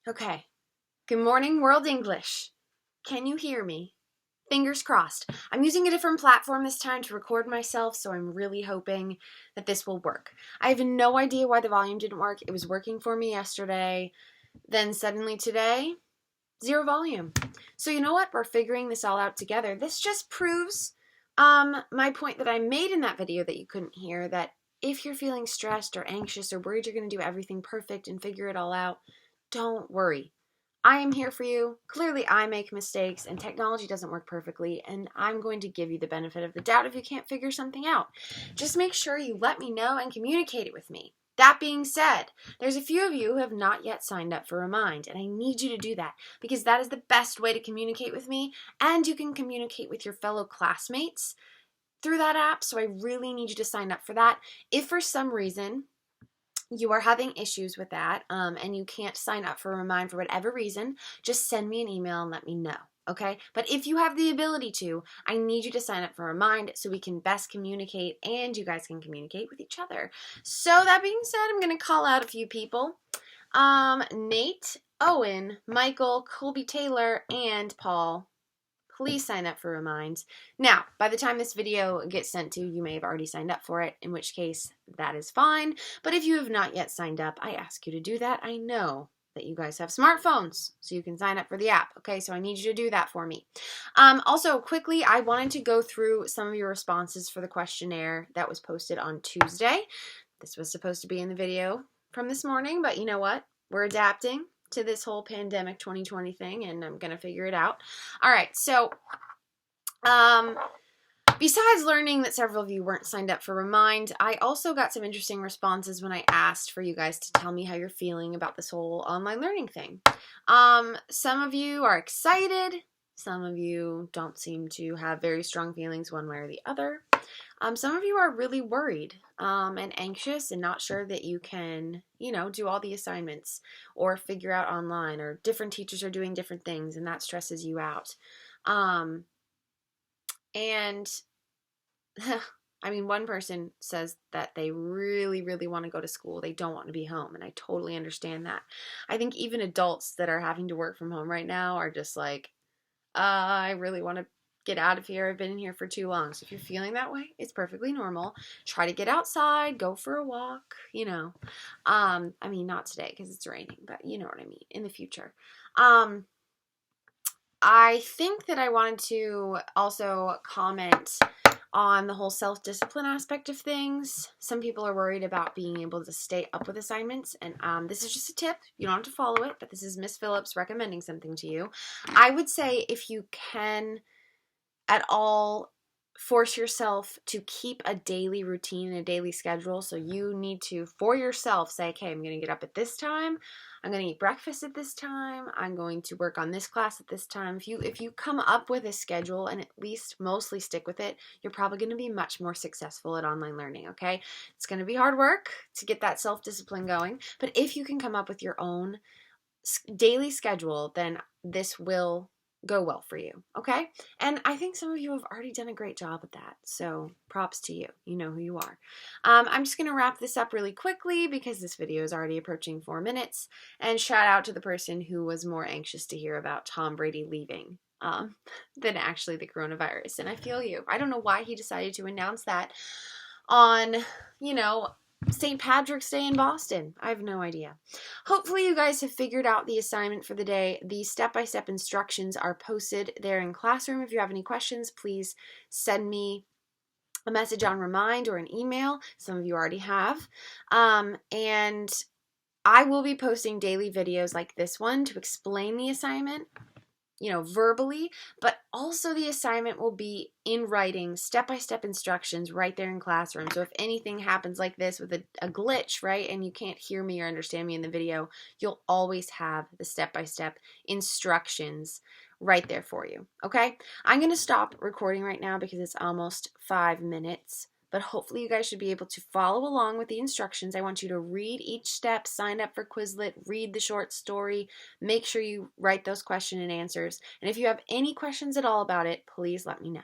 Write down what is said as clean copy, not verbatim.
Okay. Good morning, World English. Can you hear me? Fingers crossed. I'm using a different platform this time to record myself, so I'm really hoping that this will work. I have no idea why the volume didn't work. It was working for me yesterday. Then suddenly today, zero volume. So you know what? We're figuring this all out together. This just proves my point that I made in that video that you couldn't hear, that if you're feeling stressed or anxious or worried you're going to do everything perfect and figure it all out, don't worry. I am here for you. Clearly, I make mistakes and technology doesn't work perfectly, and I'm going to give you the benefit of the doubt if you can't figure something out. Just make sure you let me know and communicate it with me. That being said, there's a few of you who have not yet signed up for Remind, and I need you to do that because that is the best way to communicate with me, and you can communicate with your fellow classmates through that app, so I really need you to sign up for that. If for some reason you are having issues with that and you can't sign up for Remind for whatever reason, just send me an email and let me know. Okay? But if you have the ability to, I need you to sign up for Remind so we can best communicate and you guys can communicate with each other. So that being said, I'm going to call out a few people. Nate, Owen, Michael, Colby Taylor, and Paul. Please sign up for Reminds. Now, by the time this video gets sent to you, you may have already signed up for it, in which case that is fine. But if you have not yet signed up, I ask you to do that. I know that you guys have smartphones, so you can sign up for the app. Okay, so I need you to do that for me. Also, quickly, I wanted to go through some of your responses for the questionnaire that was posted on Tuesday. This was supposed to be in the video from this morning, but you know what? We're adapting to this whole pandemic 2020 thing, and I'm gonna figure it out. All right, so besides learning that several of you weren't signed up for Remind, I also got some interesting responses when I asked for you guys to tell me how you're feeling about this whole online learning thing. Some of you are excited. Some of you don't seem to have very strong feelings one way or the other. Some of you are really worried and anxious and not sure that you can, do all the assignments or figure out online, or different teachers are doing different things and that stresses you out. And I mean, one person says that they really, really want to go to school. They don't want to be home, and I totally understand that. I think even adults that are having to work from home right now are just like, I really want to get out of here. I've been in here for too long. So if you're feeling that way, it's perfectly normal. Try to get outside, go for a walk, I mean, not today because it's raining, but you know what I mean, in the future. I think that I wanted to also comment on the whole self-discipline aspect of things. Some people are worried about being able to stay up with assignments, and this is just a tip. You don't have to follow it, but this is Miss Phillips recommending something to you. I would say if you can at all force yourself to keep a daily routine and a daily schedule. So you need to, for yourself, say, okay, I'm going to get up at this time. I'm going to eat breakfast at this time. I'm going to work on this class at this time. If you come up with a schedule and at least mostly stick with it, you're probably going to be much more successful at online learning, okay? It's going to be hard work to get that self-discipline going, but if you can come up with your own daily schedule, then this will go well for you, okay? And I think some of you have already done a great job at that, so props to you. You know who you are. I'm just going to wrap this up really quickly because this video is already approaching 4 minutes, and shout out to the person who was more anxious to hear about Tom Brady leaving than actually the coronavirus, and I feel you. I don't know why he decided to announce that on, St. Patrick's Day in Boston. I have no idea. Hopefully you guys have figured out the assignment for the day. The step-by-step instructions are posted there in Classroom. If you have any questions, please send me a message on Remind or an email. Some of you already have. And I will be posting daily videos like this one to explain the assignment, verbally, but also the assignment will be in writing, step-by-step instructions right there in Classroom. So if anything happens like this with a glitch, right, and you can't hear me or understand me in the video, you'll always have the step-by-step instructions right there for you, okay? I'm going to stop recording right now because it's almost 5 minutes. But hopefully you guys should be able to follow along with the instructions. I want you to read each step, sign up for Quizlet, read the short story, make sure you write those question and answers. And if you have any questions at all about it, please let me know.